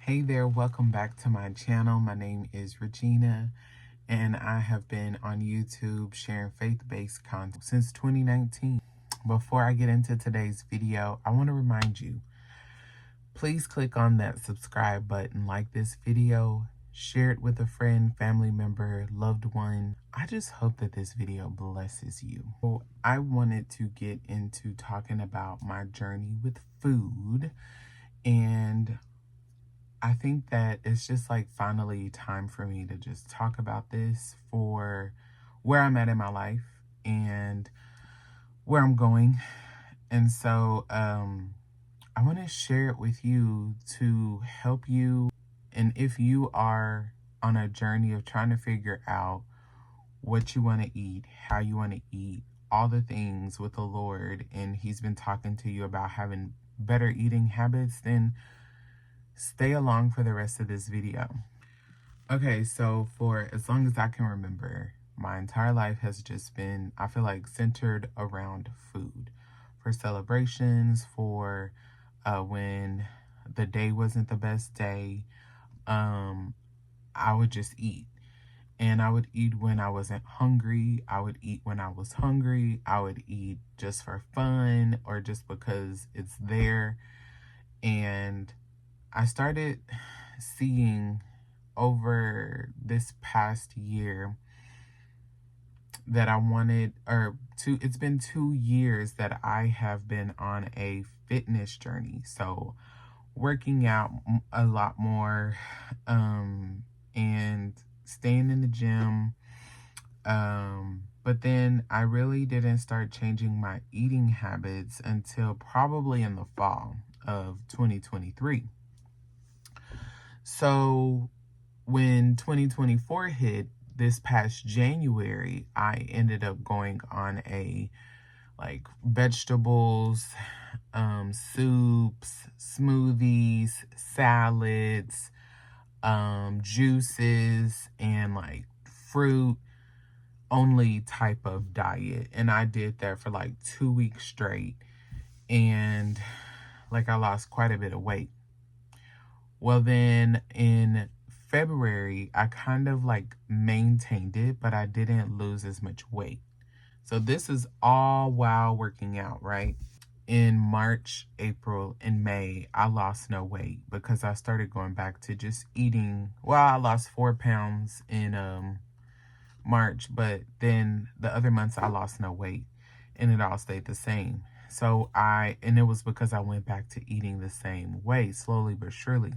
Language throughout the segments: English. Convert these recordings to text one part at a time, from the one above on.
Hey there, welcome back to my channel. My name is Regina, and I have been on YouTube sharing faith-based content since 2019. Before I get into today's video, I want to remind you, please click on that subscribe button, like this video, share it with a friend, family member, loved one. I just hope that this video blesses you. So I wanted to get into talking about my journey with food, and I think that it's just like finally time for me to just talk about this for where I'm at in my life and where I'm going. And so I want to share it with you to help you. And if you are on a journey of trying to figure out what you want to eat, how you want to eat, all the things with the Lord, and He's been talking to you about having better eating habits, then stay along for the rest of this video. Okay, so for as long as I can remember, my entire life has just been, I feel like, centered around food. For celebrations, for when the day wasn't the best day, I would just eat. And I would eat when I wasn't hungry. I would eat when I was hungry. I would eat just for fun or just because it's there. And I started seeing over this past year that I wanted, it's been 2 years that I have been on a fitness journey. So working out a lot more, and staying in the gym. But then I really didn't start changing my eating habits until probably in the fall of 2023. So when 2024 hit, this past January, I ended up going on a vegetables, soups, smoothies, salads, juices, and fruit only type of diet. And I did that for 2 weeks straight. And I lost quite a bit of weight. Well, then in February, I kind of maintained it, but I didn't lose as much weight. So this is all while working out, right? In March, April, and May, I lost no weight because I started going back to just eating. Well, I lost 4 pounds in March, but then the other months I lost no weight and it all stayed the same. So and it was because I went back to eating the same way, slowly but surely.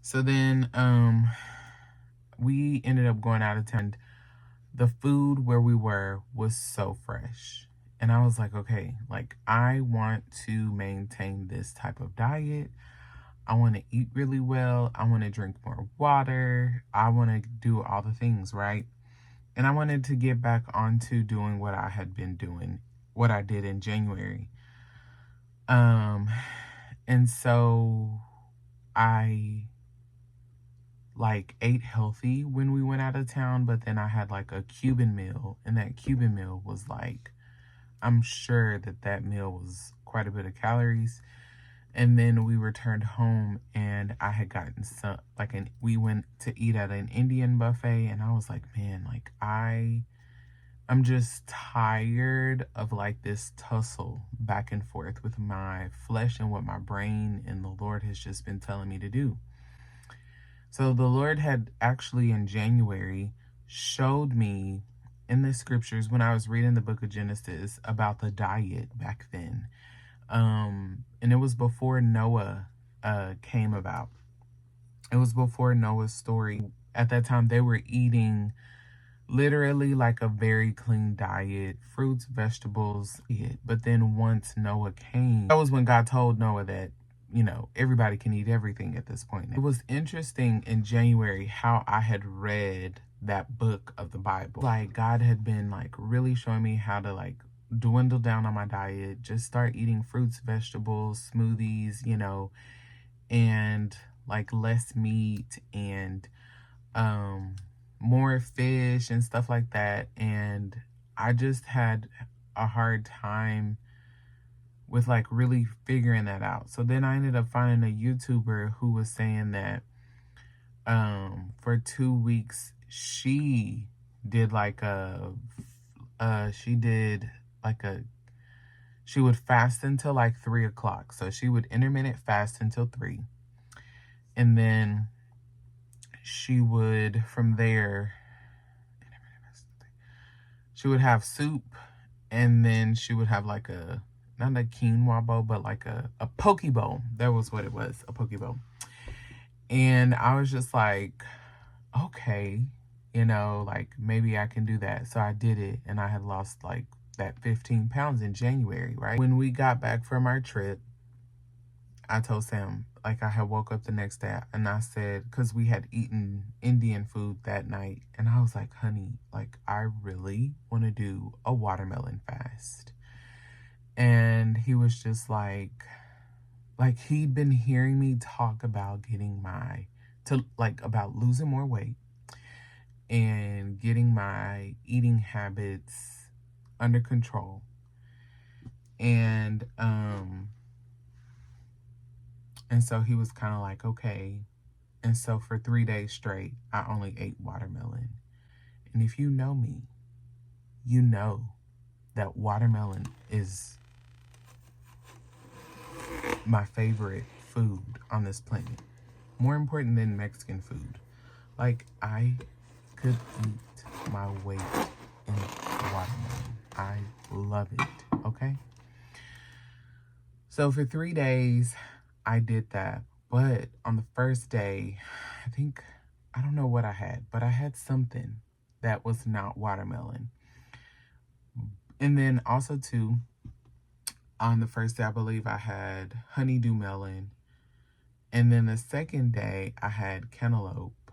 So then we ended up going out of town. The food where we were was so fresh. And I was like, okay, I want to maintain this type of diet. I want to eat really well. I want to drink more water. I want to do all the things, right? And I wanted to get back onto doing what I had been doing, what I did in January. And so I ate healthy when we went out of town, but then I had a Cuban meal, and that Cuban meal was I'm sure that meal was quite a bit of calories. And then we returned home and I had gotten some, we went to eat at an Indian buffet, and I was like, man, I'm just tired of this tussle back and forth with my flesh and what my brain and the Lord has just been telling me to do. So the Lord had actually in January showed me in the scriptures when I was reading the book of Genesis about the diet back then. And it was before Noah came about. It was before Noah's story. At that time, they were eating literally a very clean diet, fruits, vegetables. But then once Noah came, that was when God told Noah that, everybody can eat everything at this point. It was interesting in January how I had read that book of the Bible. God had been really showing me how to dwindle down on my diet, just start eating fruits, vegetables, smoothies, and less meat and more fish and stuff like that. And I just had a hard time with like really figuring that out. So then I ended up finding a YouTuber who was saying that for 2 weeks she did like she did like she would fast until like 3 o'clock. So she would intermittent fast until 3. And then she would, from there, she would have soup, and then she would have like not a quinoa bowl, but like a poke bowl. That was what it was, a poke bowl. And I was just like, okay, like maybe I can do that. So I did it, and I had lost like that 15 pounds in January, right? When we got back from our trip, I told Sam, like, I had woke up the next day and I said, because we had eaten Indian food that night, and I was like, honey, like, I really want to do a watermelon fast. And he was just like he'd been hearing me talk about about losing more weight and getting my eating habits under control. And so he was kind of like, okay. And so for 3 days straight, I only ate watermelon. And if you know me, you know that watermelon is my favorite food on this planet. More important than Mexican food. Like, I could eat my weight in watermelon. I love it, okay? So for 3 days, I did that. But on the first day, I don't know what I had, but I had something that was not watermelon. And then also too, on the first day, I believe I had honeydew melon. And then the second day, I had cantaloupe.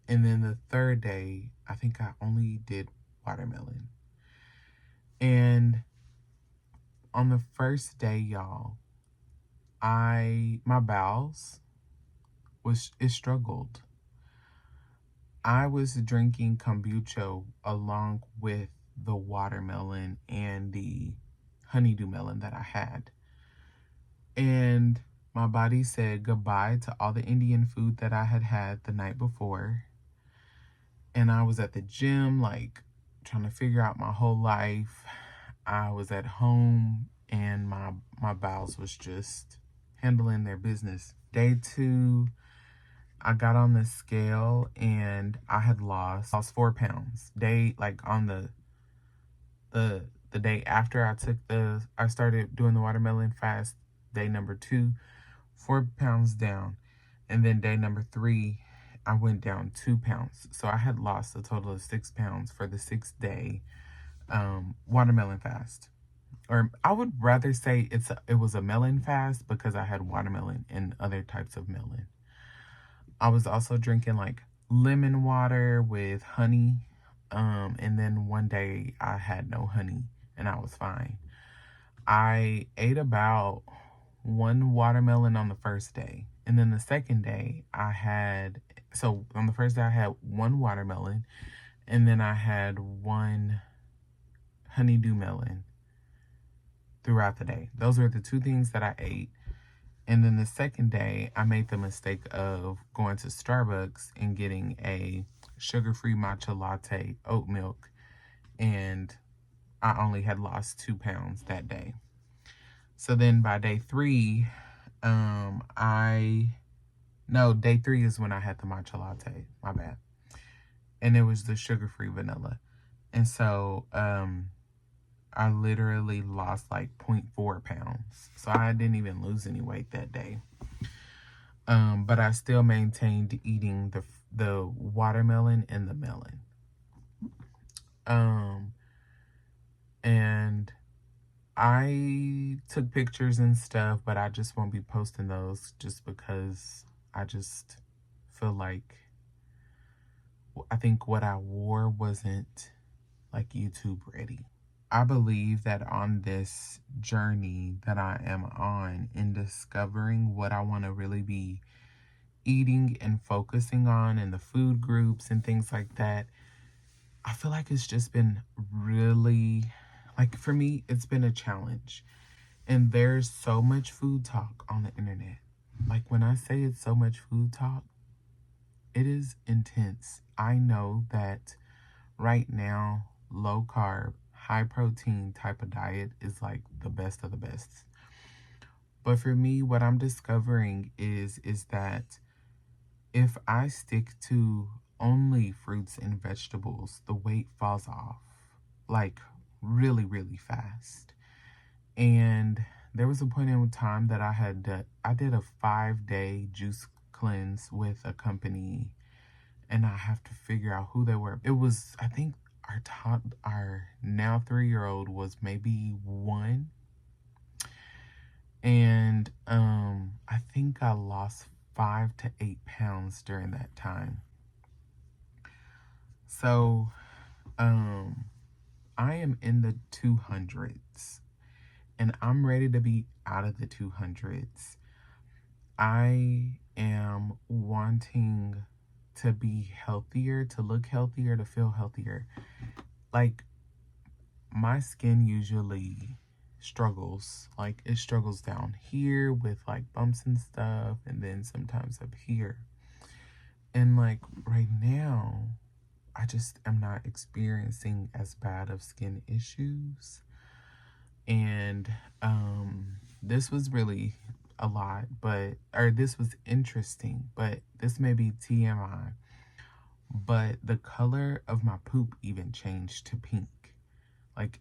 And then the third day, I think I only did watermelon. And on the first day, y'all, my bowels it struggled. I was drinking kombucha along with the watermelon and the honeydew melon that I had. And my body said goodbye to all the Indian food that I had had the night before. And I was at the gym, like, trying to figure out my whole life. I was at home, and my bowels was just handling their business. Day 2, I got on the scale, and I had lost 4 pounds. On the day after I started doing the watermelon fast, day number 2, 4 pounds down. And then day number 3, I went down 2 pounds. So I had lost a total of 6 pounds for the 6-day watermelon fast. Or I would rather say it was a melon fast, because I had watermelon and other types of melon. I was also drinking like lemon water with honey. And then one day I had no honey and I was fine. I ate about 1 watermelon on the first day. And then the second day on the first day I had 1 watermelon, and then I had 1 honeydew melon throughout the day. Those were the 2 things that I ate. And then the second day, I made the mistake of going to Starbucks and getting a sugar-free matcha latte, oat milk, and I only had lost 2 pounds that day. So then by day 3, day 3 is when I had the matcha latte, my bad. And it was the sugar-free vanilla. And so, I literally lost like 0.4 pounds. So I didn't even lose any weight that day. But I still maintained eating the watermelon and the melon. And I took pictures and stuff, but I just won't be posting those just because I just feel like I think what I wore wasn't like YouTube ready. I believe that on this journey that I am on in discovering what I want to really be eating and focusing on in the food groups and things like that, I feel like it's just been really, like, for me, it's been a challenge. And there's so much food talk on the internet. Like when I say it's so much food talk, it is intense. I know that right now, low carb, high protein type of diet is like the best of the best. But for me, what I'm discovering is that if I stick to only fruits and vegetables, the weight falls off like really, really fast. And there was a point in time that I did a 5-day juice cleanse with a company, and I have to figure out who they were. It was, I think our now 3-year-old was maybe 1. And I think I lost 5 to 8 pounds during that time. So I am in the 200s, and I'm ready to be out of the 200s. I am wanting to be healthier, to look healthier, to feel healthier. Like, my skin usually struggles. Like, it struggles down here with like bumps and stuff, and then sometimes up here. And like right now, I just am not experiencing as bad of skin issues. And this was really a lot, or this was interesting, but this may be TMI. But the color of my poop even changed to pink. Like,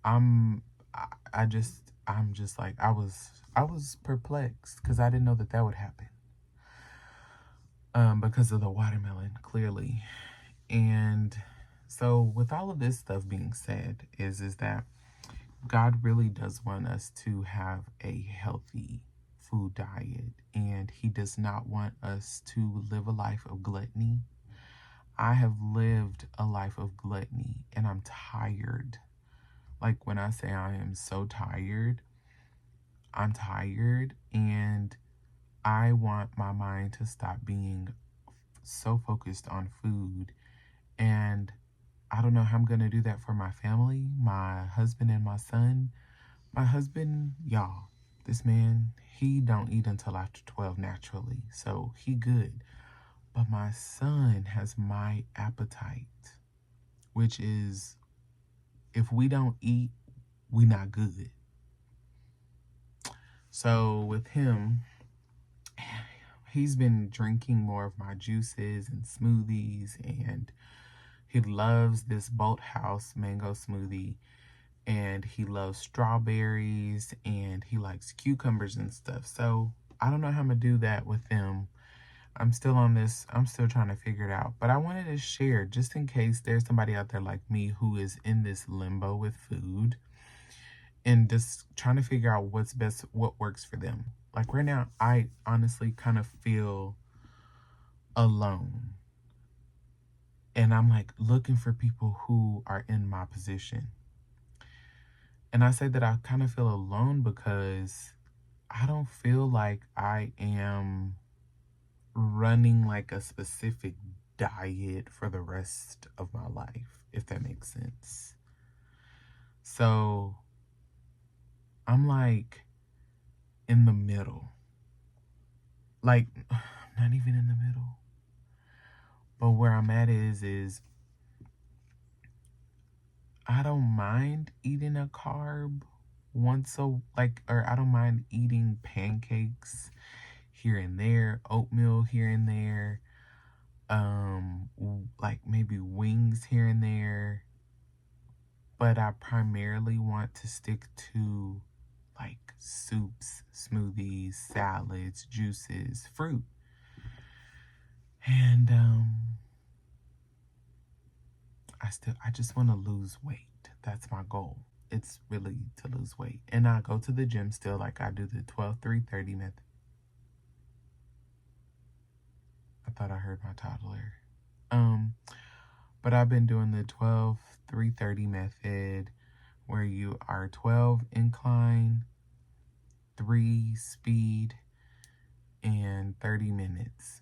I'm just like, I was perplexed because I didn't know that would happen. Because of the watermelon, clearly. And so with all of this stuff being said, is that God really does want us to have a healthy food diet, and he does not want us to live a life of gluttony. I have lived a life of gluttony, and I'm tired. Like, when I say I am so tired, I'm tired, and I want my mind to stop being so focused on food. And I don't know how I'm going to do that for my family, my husband and my son. My husband, y'all, this man, he don't eat until after 12 naturally, so he good. But my son has my appetite, which is, if we don't eat, we not good. So with him, he's been drinking more of my juices and smoothies, and he loves this Bolt House mango smoothie, and he loves strawberries, and he likes cucumbers and stuff. So I don't know how I'm gonna do that with them. I'm still on this. I'm still trying to figure it out. But I wanted to share, just in case there's somebody out there like me who is in this limbo with food and just trying to figure out what's best, what works for them. Like right now, I honestly kind of feel alone. And I'm like looking for people who are in my position. And I say that I kind of feel alone because I don't feel like I am running like a specific diet for the rest of my life, if that makes sense. So I'm like in the middle. Like, not even in the middle. But where I'm at is I don't mind eating a carb or I don't mind eating pancakes here and there, oatmeal here and there, like maybe wings here and there. But I primarily want to stick to like soups, smoothies, salads, juices, fruit. And I just want to lose weight. That's my goal. It's really to lose weight. And I go to the gym still, like I do the 12-3-30 method. I thought I heard my toddler. But I've been doing the 12-3-30 method, where you are 12 incline, 3 speed, and 30 minutes.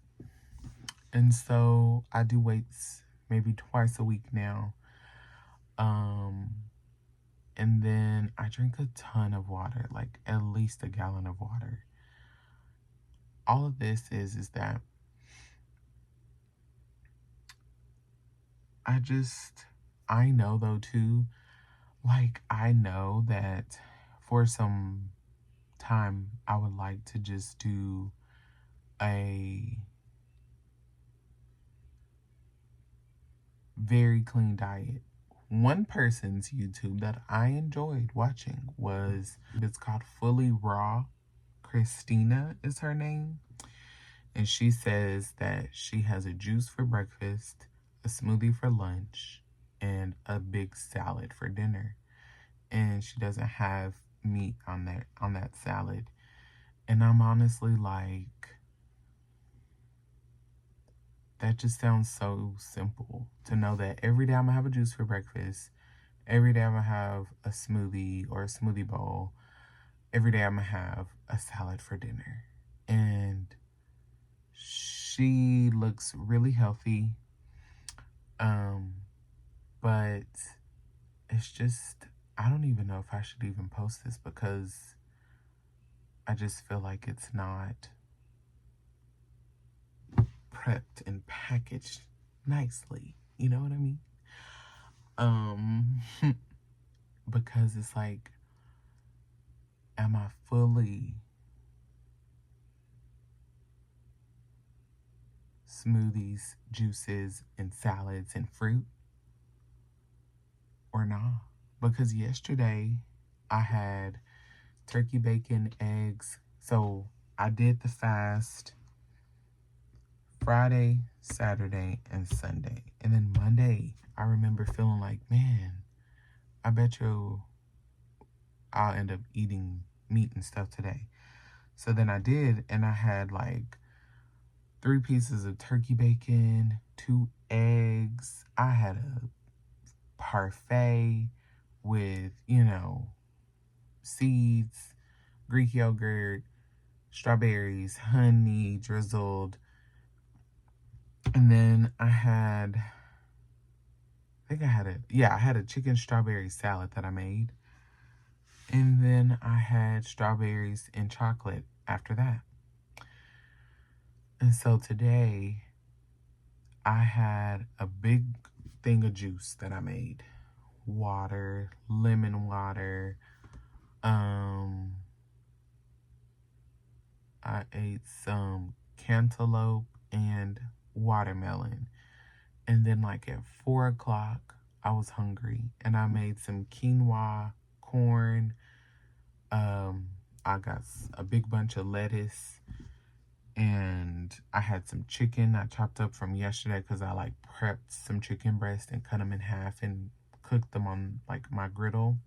And so I do weights maybe twice a week now. And then I drink a ton of water, like at least a gallon of water. All of this is that I know though too, like I know that for some time I would like to just do a very clean diet. One person's YouTube that I enjoyed watching it's called Fully Raw. Christina is her name. And she says that she has a juice for breakfast, a smoothie for lunch, and a big salad for dinner. And she doesn't have meat on that salad. And I'm honestly like, that just sounds so simple to know that every day I'm gonna have a juice for breakfast, every day I'm gonna have a smoothie or a smoothie bowl, every day I'm gonna have a salad for dinner. And she looks really healthy. But it's just, I don't even know if I should even post this because I just feel like it's not prepped and packaged nicely. You know what I mean? Because it's like, am I fully smoothies, juices, and salads and fruit or not? Because yesterday I had turkey, bacon, eggs. So I did the fast Friday, Saturday, and Sunday. And then Monday, I remember feeling like, man, I bet you I'll end up eating meat and stuff today. So then I did, and I had like 3 pieces of turkey bacon, 2 eggs. I had a parfait with, seeds, Greek yogurt, strawberries, honey drizzled. And then I had a chicken strawberry salad that I made. And then I had strawberries and chocolate after that. And so today I had a big thing of juice that I made. Water, lemon water. I ate some cantaloupe and watermelon. And then like at 4 o'clock, I was hungry and I made some quinoa, corn. I got a big bunch of lettuce and I had some chicken I chopped up from yesterday because I like prepped some chicken breast and cut them in half and cooked them on like my griddle.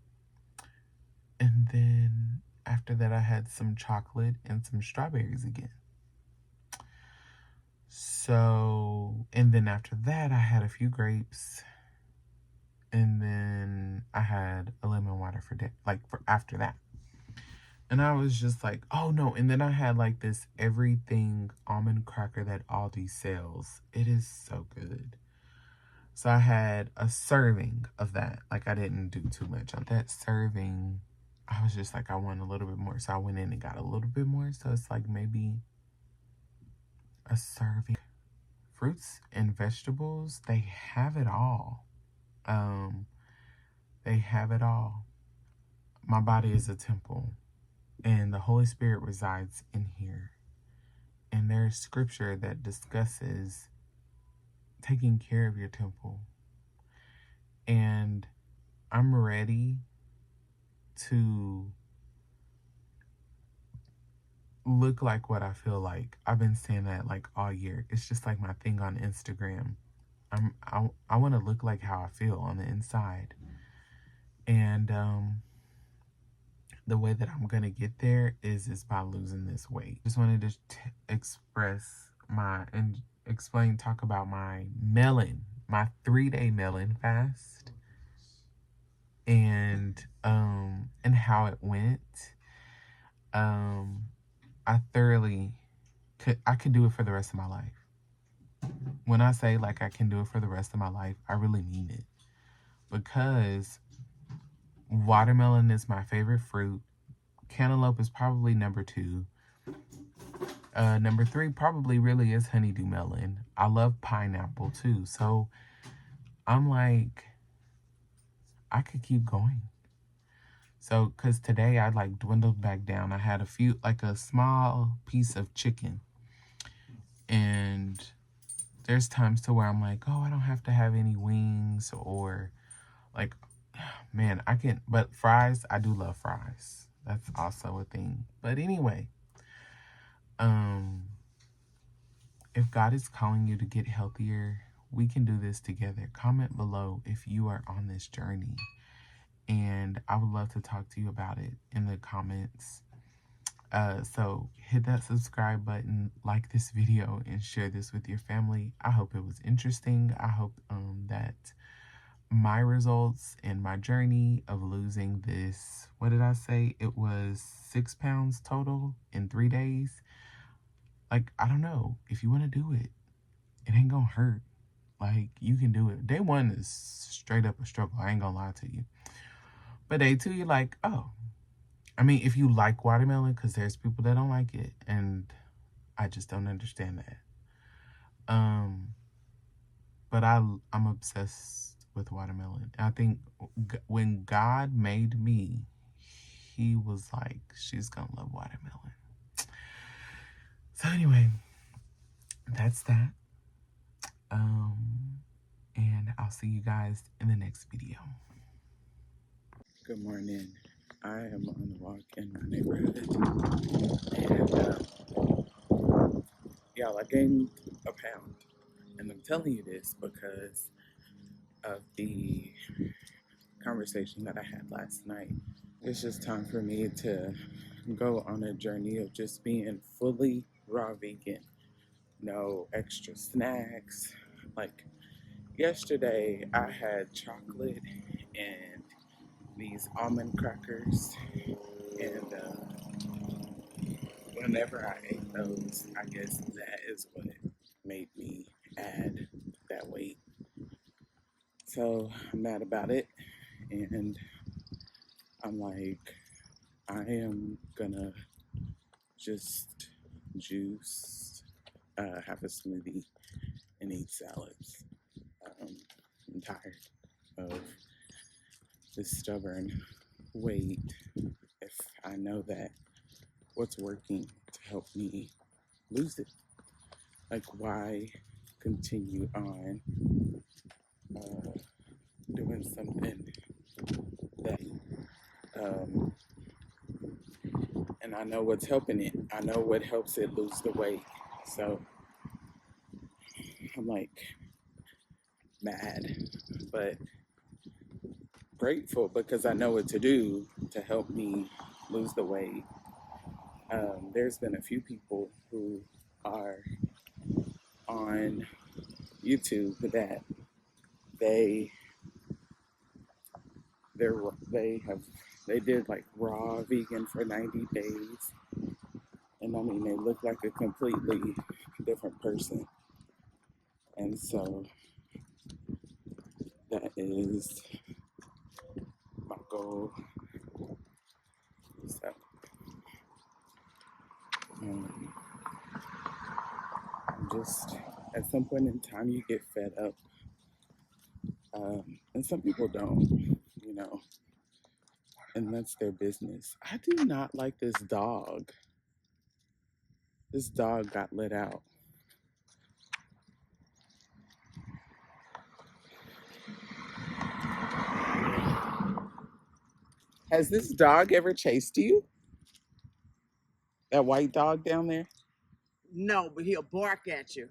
And then after that, I had some chocolate and some strawberries again. So, and then after that, I had a few grapes. And then I had a lemon water for after that. And I was just like, oh no. And then I had like this everything almond cracker that Aldi sells. It is so good. So I had a serving of that. Like I didn't do too much on that serving. I was just like, I want a little bit more. So I went in and got a little bit more. So it's like maybe a serving. Fruits and vegetables, they have it all. They have it all. My body is a temple. And the Holy Spirit resides in here. And there's scripture that discusses taking care of your temple. And I'm ready to look like what I feel like. I've been saying that like all year. It's just like my thing on Instagram. I want to look like how I feel on the inside. And the way that I'm going to get there is by losing this weight. Just wanted to express talk about my 3-day melon fast and how it went. I could do it for the rest of my life. When I say like I can do it for the rest of my life, I really mean it. Because Watermelon is my favorite fruit. Cantaloupe is probably number 2. Number 3 probably really is honeydew melon. I love pineapple too. So I'm like, I could keep going. So, because today I like dwindled back down. I had like a small piece of chicken. And there's times to where I'm like, oh, I don't have to have any wings or like, man, but fries, I do love fries. That's also a thing. But anyway, if God is calling you to get healthier, we can do this together. Comment below if you are on this journey. And I would love to talk to you about it in the comments. So hit that subscribe button, like this video, and share this with your family. I hope it was interesting. I hope that my results and my journey of losing this, what did I say? It was 6 pounds total in 3 days. Like, I don't know. If you want to do it, it ain't gonna hurt. Like, you can do it. Day 1 is straight up a struggle. I ain't gonna lie to you. But day 2, you're like, oh. I mean, if you like watermelon, because there's people that don't like it, and I just don't understand that. But I'm obsessed with watermelon. I think when God made me, he was like, she's gonna love watermelon. So anyway, that's that. And I'll see you guys in the next video. Good morning. I am on a walk in my neighborhood. And y'all, I gained a pound. And I'm telling you this because of the conversation that I had last night. It's just time for me to go on a journey of just being fully raw vegan. No extra snacks. Like yesterday, I had chocolate and these almond crackers. And whenever I ate those, I guess that is what made me add that weight. So I'm mad about it. And I'm like, I am gonna just juice, have a smoothie, and eat salads. I'm tired of this stubborn weight. If I know that what's working to help me lose it, like why continue on doing something that and I know what's helping it. I know what helps it lose the weight. So I'm like mad, but grateful because I know what to do to help me lose the weight. There's been a few people who are on YouTube that they did like raw vegan for 90 days, and I mean they look like a completely different person. And so that is my goal. So just at some point in time you get fed up, and some people don't, you know, and that's their business. I do not like this dog. This dog got let out. Has this dog ever chased you? That white dog down there? No, but he'll bark at you.